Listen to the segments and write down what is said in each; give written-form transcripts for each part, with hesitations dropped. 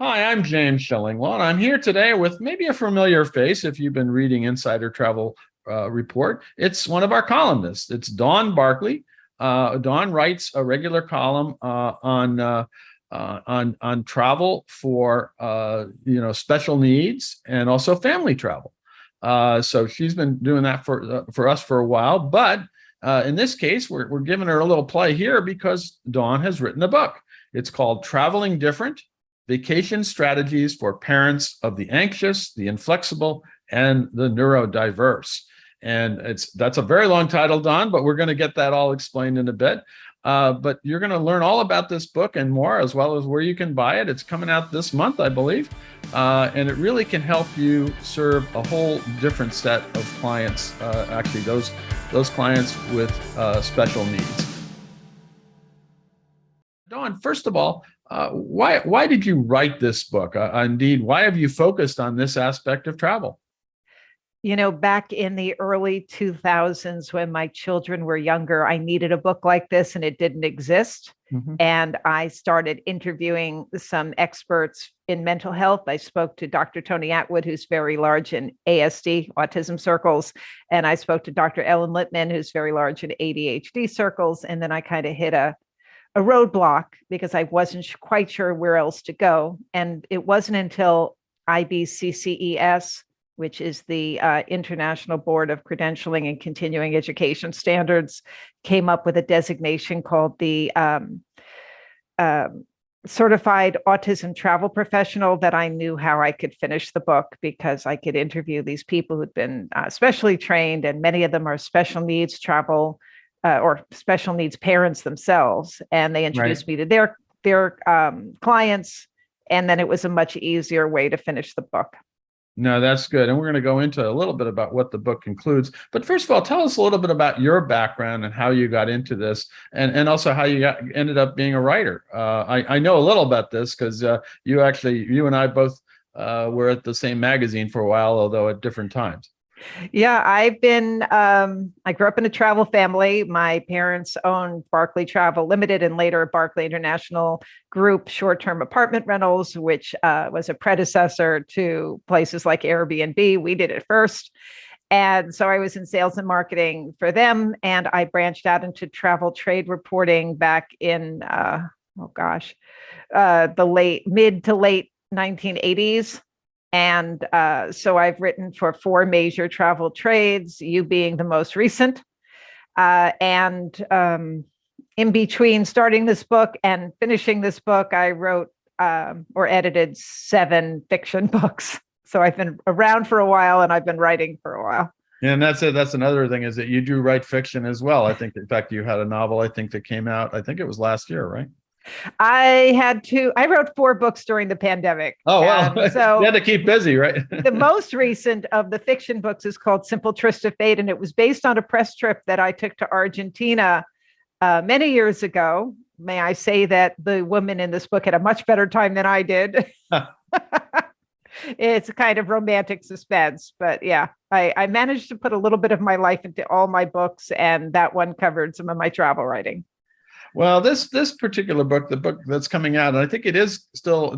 Hi, I'm James Shillinglaw, and I'm here today with maybe a familiar face if you've been reading Insider Travel Report. It's one of our columnists. It's Dawn Barclay. Dawn writes a regular column on travel for special needs and also family travel. So she's been doing that for us for a while. But in this case, we're giving her a little play here because Dawn has written a book. It's called Traveling Different: Vacation Strategies for Parents of the Anxious, the Inflexible, and the Neurodiverse. And that's a very long title, Don, but we're going to get that all explained in a bit. But you're going to learn all about this book and more, as well as where you can buy it. It's coming out this month, I believe. And it really can help you serve a whole different set of clients, actually those clients with special needs. Dawn, first of all, why did you write this book? Indeed, why have you focused on this aspect of travel? Back in the early 2000s when my children were younger, I needed a book like this and it didn't exist. Mm-hmm. And I started interviewing some experts in mental health. I spoke to Dr. Tony Atwood, who's very large in ASD, autism circles. And I spoke to Dr. Ellen Littman, who's very large in ADHD circles. And then I kind of hit a roadblock because I wasn't quite sure where else to go. And it wasn't until IBCCES, which is the International Board of Credentialing and Continuing Education Standards, came up with a designation called the Certified Autism Travel Professional, that I knew how I could finish the book because I could interview these people who'd been specially trained, and many of them are special needs travel or special needs parents themselves. And they introduced me to their clients. And then it was a much easier way to finish the book. No, that's good. And we're going to go into a little bit about what the book includes. But first of all, tell us a little bit about your background and how you got into this, and also how you ended up being a writer. I know a little about this because you and I both were at the same magazine for a while, although at different times. Yeah, I grew up in a travel family. My parents owned Barclay Travel Limited and later Barclay International Group short-term apartment rentals, which was a predecessor to places like Airbnb. We did it first. And so I was in sales and marketing for them. And I branched out into travel trade reporting back in, the mid to late 1980s. And so I've written for 4 major travel trades, you being the most recent. And in between starting this book and finishing this book, I wrote or edited 7 fiction books. So I've been around for a while and I've been writing for a while. Yeah, and that's it. That's another thing, is that you do write fiction as well. I think, in fact, you had a novel, I think, that came out, I think it was last year, right? I wrote 4 books during the pandemic. Oh, well, so you had to keep busy, right? The most recent of the fiction books is called Simple Tryst of Fate, and it was based on a press trip that I took to Argentina many years ago. May I say that the woman in this book had a much better time than I did. It's a kind of romantic suspense, but yeah, I managed to put a little bit of my life into all my books, and that one covered some of my travel writing. Well, this particular book, the book that's coming out, and I think it is still,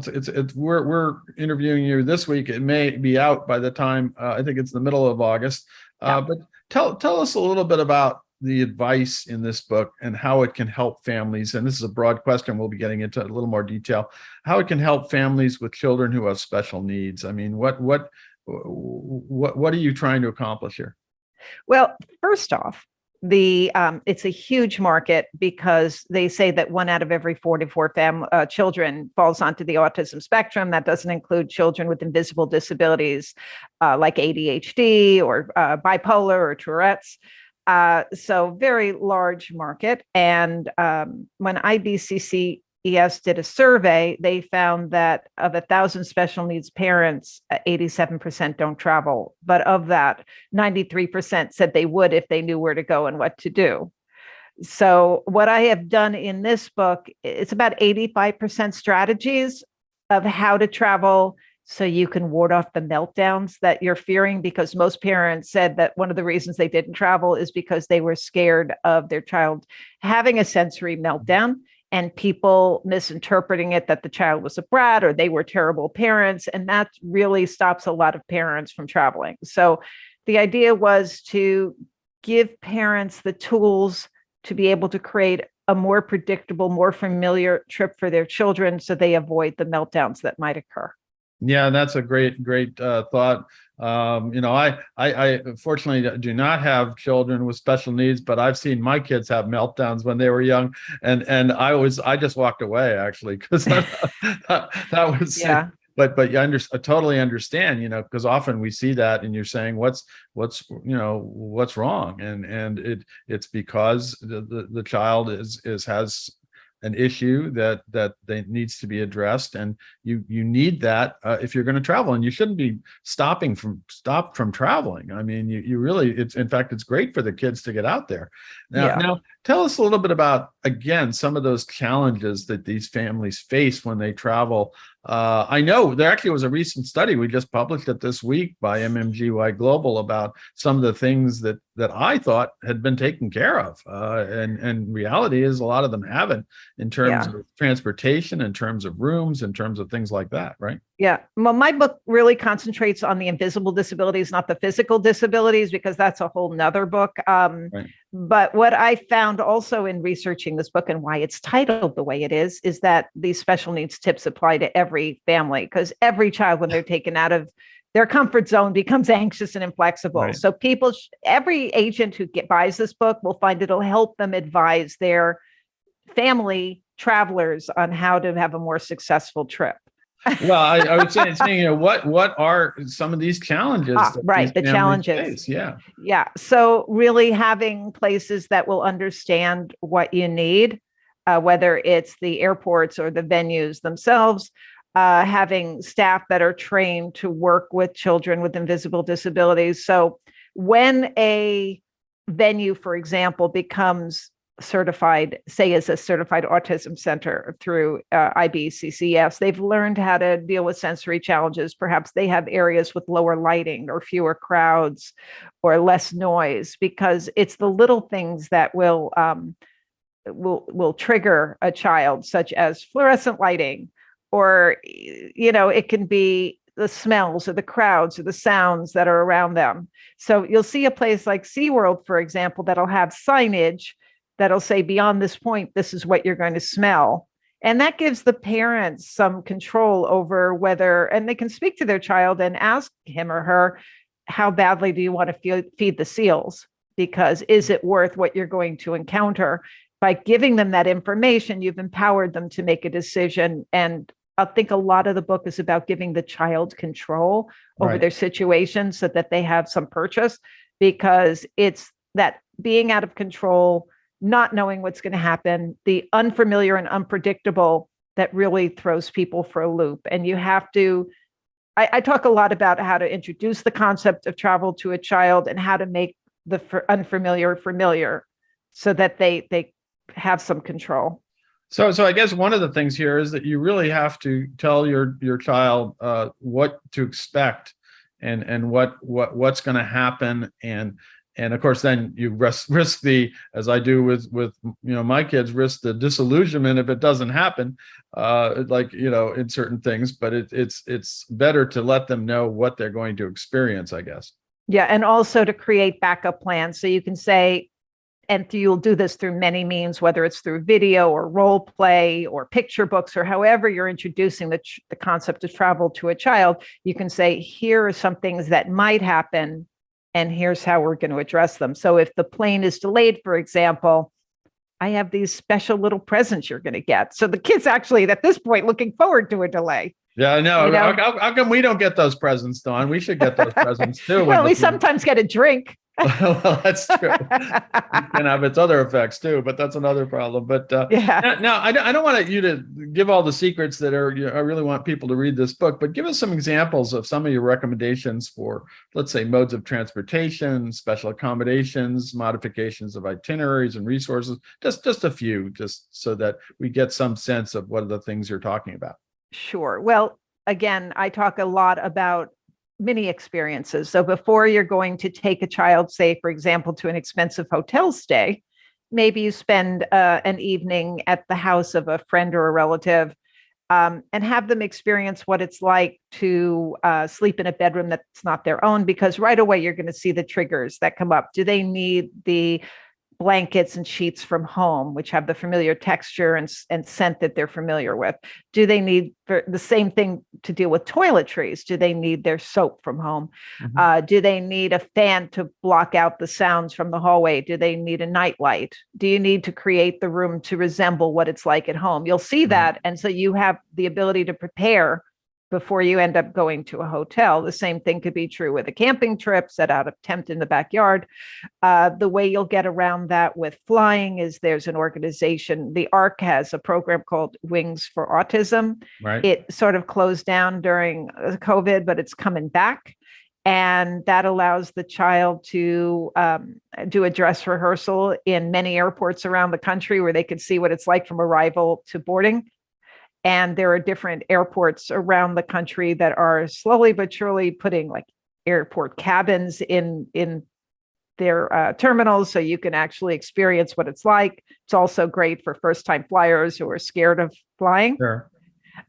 we're interviewing you this week. It may be out by the time, I think it's the middle of August. But tell us a little bit about the advice in this book and how it can help families. And this is a broad question. We'll be getting into a little more detail, how it can help families with children who have special needs. I mean, what are you trying to accomplish here? Well, first off, it's a huge market because they say that 1 out of every 44 children falls onto the autism spectrum. That doesn't include children with invisible disabilities like ADHD or bipolar or Tourette's. So very large market. And when IBCCES did a survey, they found that of 1,000 special needs parents, 87% don't travel. But of that, 93% said they would if they knew where to go and what to do. So what I have done in this book, it's about 85% strategies of how to travel so you can ward off the meltdowns that you're fearing, because most parents said that one of the reasons they didn't travel is because they were scared of their child having a sensory meltdown. and people misinterpreting it that the child was a brat or they were terrible parents. And that really stops a lot of parents from traveling. So the idea was to give parents the tools to be able to create a more predictable, more familiar trip for their children so they avoid the meltdowns that might occur. Yeah, that's a great thought. I fortunately do not have children with special needs, but I've seen my kids have meltdowns when they were young, and I just walked away actually because that was Yeah. But I totally understand, because often we see that, and you're saying what's wrong, and it's because the child has an issue that needs to be addressed, and you need that if you're going to travel, and you shouldn't be stopped from traveling. I mean, you really, in fact, it's great for the kids to get out there. Now tell us a little bit about, again, some of those challenges that these families face when they travel. I know there actually was a recent study, we just published it this week by MMGY Global, about some of the things that I thought had been taken care of. And reality is a lot of them haven't, in terms of transportation, in terms of rooms, in terms of things like that, right? Yeah. Well, my book really concentrates on the invisible disabilities, not the physical disabilities, because that's a whole nother book. Right. But what I found also in researching this book, and why it's titled the way it is that these special needs tips apply to every family, because every child, when they're taken out of their comfort zone, becomes anxious and inflexible. Right. So every agent who buys this book will find it'll help them advise their family travelers on how to have a more successful trip. Well, I would say, what are some of these challenges? Right, the challenges. Face? Yeah. So really having places that will understand what you need, whether it's the airports or the venues themselves, having staff that are trained to work with children with invisible disabilities. So when a venue, for example, becomes certified, say as a certified autism center through IBCCS, they've learned how to deal with sensory challenges. Perhaps they have areas with lower lighting or fewer crowds or less noise, because it's the little things that will trigger a child, such as fluorescent lighting, or it can be the smells or the crowds or the sounds that are around them. So you'll see a place like SeaWorld, for example, that'll have signage that'll say, beyond this point, this is what you're going to smell. And that gives the parents some control over whether, and they can speak to their child and ask him or her, how badly do you want to feed the seals? Because is it worth what you're going to encounter? By giving them that information, you've empowered them to make a decision. And I think a lot of the book is about giving the child control over their situation so that they have some purchase, because it's that being out of control, not knowing what's going to happen, the unfamiliar and unpredictable, that really throws people for a loop. And you have to, I talk a lot about how to introduce the concept of travel to a child and how to make the unfamiliar familiar so that they have some control. So I guess one of the things here is that you really have to tell your child what to expect, and what's going to happen, and of course then you risk the, as I do with my kids, risk the disillusionment if it doesn't happen, in certain things. But it's better to let them know what they're going to experience, I guess. Yeah, and also to create backup plans, so you can say, and you'll do this through many means, whether it's through video or role play or picture books, or however you're introducing the concept of travel to a child. You can say, here are some things that might happen, and here's how we're going to address them. So if the plane is delayed, for example, I have these special little presents you're going to get. So the kid's actually at this point looking forward to a delay. Yeah, I know. How come we don't get those presents, Dawn? We should get those presents too. Well, we sometimes get a drink. Well, that's true. It can have its other effects too, but that's another problem. But now I don't want you to give all the secrets that are. I really want people to read this book, but give us some examples of some of your recommendations for, let's say, modes of transportation, special accommodations, modifications of itineraries and resources. Just a few, just so that we get some sense of what are the things you're talking about. Sure. Well, again, I talk a lot about mini experiences. So before you're going to take a child, say, for example, to an expensive hotel stay, maybe you spend an evening at the house of a friend or a relative, and have them experience what it's like to sleep in a bedroom that's not their own, because right away you're going to see the triggers that come up. Do they need the blankets and sheets from home, which have the familiar texture and scent that they're familiar with? Do they need the same thing to deal with toiletries? Do they need their soap from home? Mhm. Do they need a fan to block out the sounds from the hallway? Do they need a nightlight? Do you need to create the room to resemble what it's like at home? You'll see Right. that. And so you have the ability to prepare before you end up going to a hotel. The same thing could be true with a camping trip, set out a tent in the backyard. The way you'll get around that with flying is there's an organization, the ARC has a program called Wings for Autism. Right. It sort of closed down during COVID, but it's coming back. And that allows the child to do a dress rehearsal in many airports around the country where they can see what it's like from arrival to boarding. And there are different airports around the country that are slowly but surely putting like airport cabins in their terminals, so you can actually experience what it's like. It's also great for first-time flyers who are scared of flying. Sure.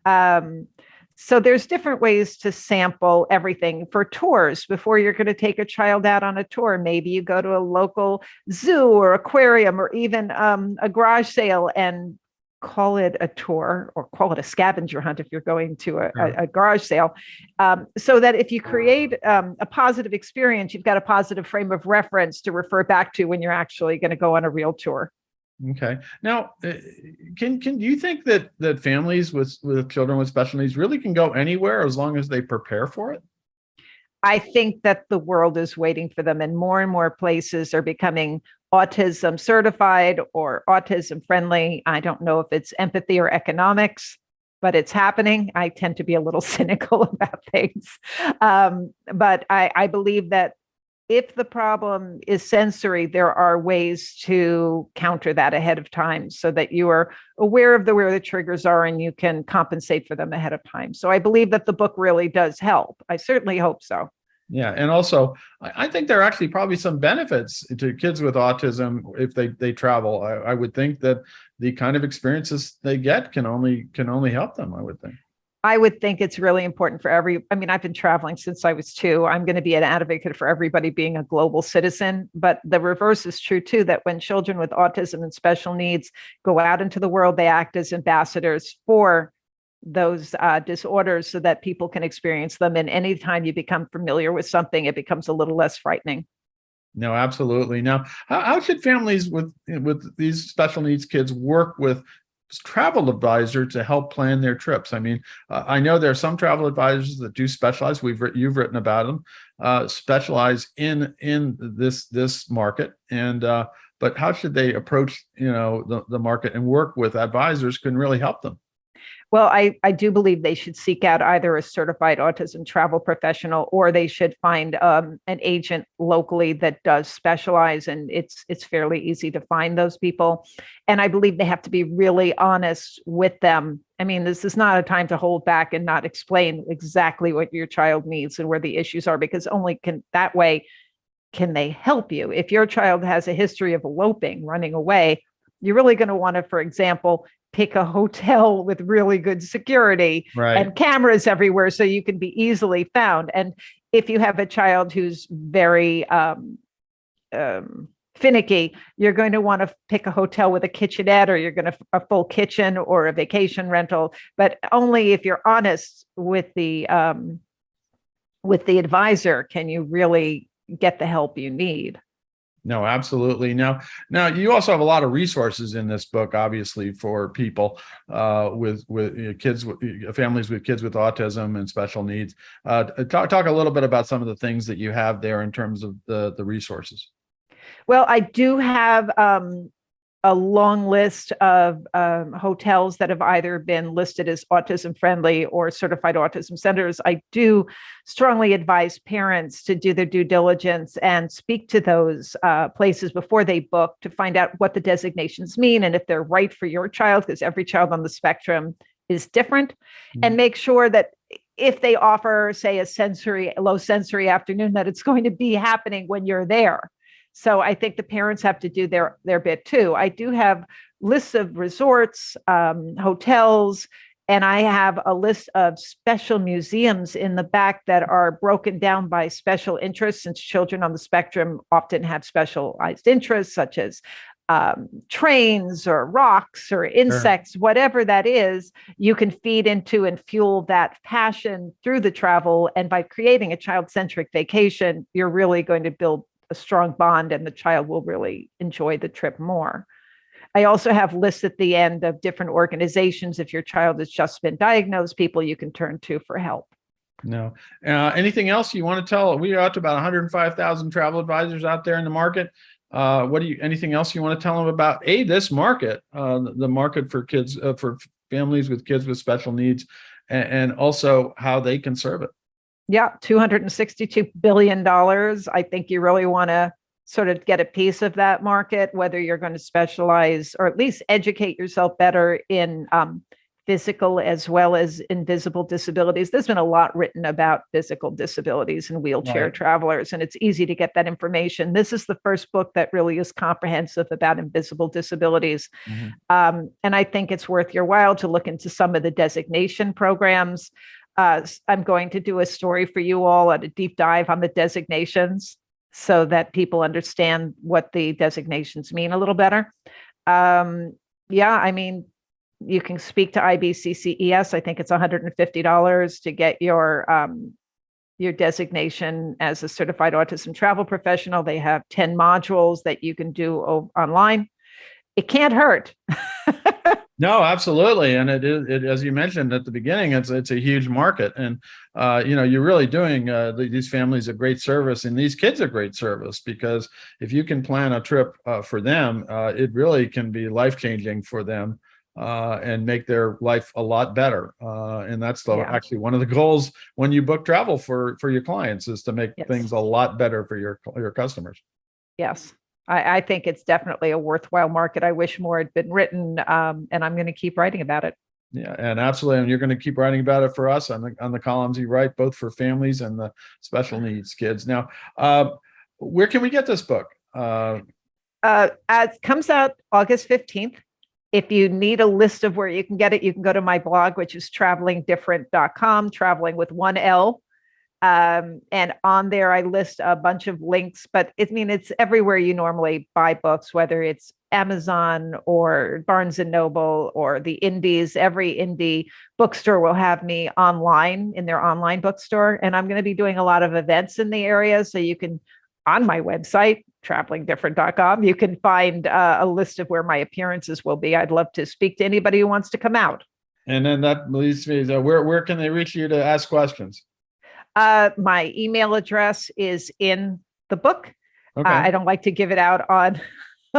Um, so there's different ways to sample everything. For tours, before you're going to take a child out on a tour, maybe you go to a local zoo or aquarium or even a garage sale and call it a tour, or call it a scavenger hunt if you're going to Sure. a garage sale, so that if you create a positive experience, you've got a positive frame of reference to refer back to when you're actually going to go on a real tour. Okay. Now, can you think that families with children with special needs really can go anywhere as long as they prepare for it? I think that the world is waiting for them, and more places are becoming autism certified or autism friendly. I don't know if it's empathy or economics, but it's happening. I tend to be a little cynical about things. But I believe that if the problem is sensory, there are ways to counter that ahead of time so that you are aware of where the triggers are and you can compensate for them ahead of time. So I believe that the book really does help. I certainly hope so. Yeah, and also I think there are actually probably some benefits to kids with autism if they travel. I would think that the kind of experiences they get can only help them, I would think. I would think it's really important for I mean, I've been traveling since I was 2. I'm going to be an advocate for everybody being a global citizen, but the reverse is true too, that when children with autism and special needs go out into the world, they act as ambassadors for those disorders so that people can experience them. And anytime you become familiar with something, it becomes a little less frightening. No, absolutely. Now, how should families with these special needs kids work with travel advisor to help plan their trips? I mean, I know there are some travel advisors that do specialize. You've written about them, specialize in this market, and but how should they approach the market and work with advisors can really help them? Well, I do believe they should seek out either a certified autism travel professional, or they should find an agent locally that does specialize, and it's fairly easy to find those people. And I believe they have to be really honest with them. I mean, this is not a time to hold back and not explain exactly what your child needs and where the issues are, because only that way can they help you. If your child has a history of eloping, running away, you're really going to want to, for example, pick a hotel with really good security Right. and cameras everywhere so you can be easily found. And if you have a child who's very finicky, you're going to want to pick a hotel with a kitchenette, or you're going to a full kitchen or a vacation rental, but only if you're honest with the advisor can you really get the help you need. No, absolutely. Now you also have a lot of resources in this book, obviously, for people with kids, families with kids with autism and special needs. Talk a little bit about some of the things that you have there in terms of the resources. Well, I do have a long list of hotels that have either been listed as autism friendly or certified autism centers. I do strongly advise parents to do their due diligence and speak to those places before they book to find out what the designations mean and if they're right for your child, because every child on the spectrum is different. And make sure that if they offer, say, a low sensory afternoon, that it's going to be happening when you're there. So I think the parents have to do their bit too. I do have lists of resorts, hotels, and I have a list of special museums in the back that are broken down by special interests, since children on the spectrum often have specialized interests, such as trains or rocks or insects, whatever that is. You can feed into and fuel that passion through the travel. And by creating a child-centric vacation, you're really going to build a strong bond, and the child will really enjoy the trip more. I also have lists at the end of different organizations. If your child has just been diagnosed, people you can turn to for help. No. Anything else you want to tell? We are up to about 105,000 travel advisors out there in the market. Anything else you want to tell them about this market, the market for kids, for families with kids with special needs, and also how they can serve it? Yeah, $262 billion. I think you really want to sort of get a piece of that market, whether you're going to specialize or at least educate yourself better in physical as well as invisible disabilities. There's been a lot written about physical disabilities and wheelchair travelers, and it's easy to get that information. This is the first book that really is comprehensive about invisible disabilities. And I think it's worth your while to look into some of the designation programs. I'm going to do a story for you all at a deep dive on the designations, so that people understand what the designations mean a little better. I mean, you can speak to IBCCES. I think it's $150 to get your designation as a certified autism travel professional. They have 10 modules that you can do online. It can't hurt. No, absolutely. And it as you mentioned at the beginning, it's a huge market. And, you're really doing these families a great service and these kids a great service, because if you can plan a trip for them, it really can be life-changing for them and make their life a lot better. And that's actually one of the goals when you book travel for your clients, is to make things a lot better for your customers. Yes. I think it's definitely a worthwhile market. I wish more had been written, and I'm going to keep writing about it. Yeah, and absolutely. And you're going to keep writing about it for us on the columns you write, both for families and the special needs kids. Now, where can we get this book? It comes out August 15th. If you need a list of where you can get it, you can go to my blog, which is travelingdifferent.com, traveling with one L. And on there, I list a bunch of links, but it's everywhere you normally buy books, whether it's Amazon or Barnes and Noble or the indies. Every indie bookstore will have me online in their online bookstore. And I'm going to be doing a lot of events in the area. So you can, on my website, travelingdifferent.com, you can find a list of where my appearances will be. I'd love to speak to anybody who wants to come out. And then that leads me to where can they reach you to ask questions? My email address is in the book. Okay. I don't like to give it out on.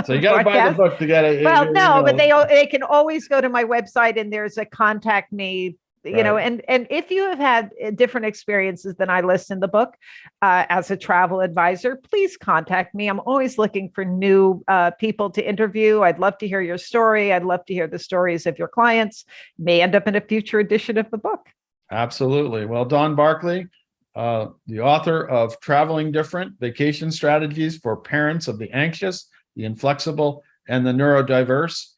So you got to buy the book to get it. Well, no, but they can always go to my website, and there's a contact me. And if you have had different experiences than I list in the book as a travel advisor, please contact me. I'm always looking for new people to interview. I'd love to hear your story. I'd love to hear the stories of your clients. May end up in a future edition of the book. Absolutely. Well, Dawn Barclay, the author of Traveling Different: Vacation Strategies for Parents of the Anxious, the Inflexible, and the Neurodiverse.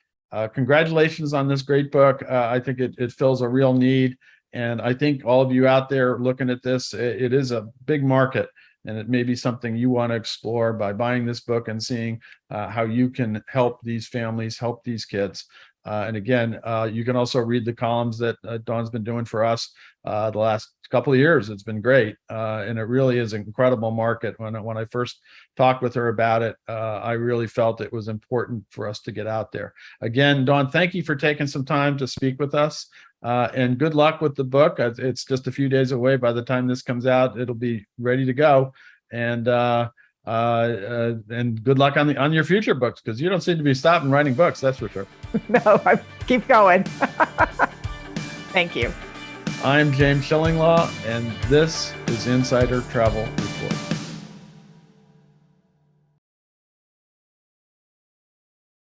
Congratulations on this great book. I think it fills a real need. And I think all of you out there looking at this, it is a big market, and it may be something you want to explore by buying this book and seeing how you can help these families, help these kids. And again, you can also read the columns that Dawn's been doing for us the last couple of years. It's been great. And it really is an incredible market. When I first talked with her about it, I really felt it was important for us to get out there. Again, Dawn, thank you for taking some time to speak with us. And good luck with the book. It's just a few days away. By the time this comes out, it'll be ready to go. And good luck on your future books, because you don't seem to be stopping writing books. That's for sure. No, I keep going. Thank you. I'm James Schillinglaw, and this is Insider Travel Report.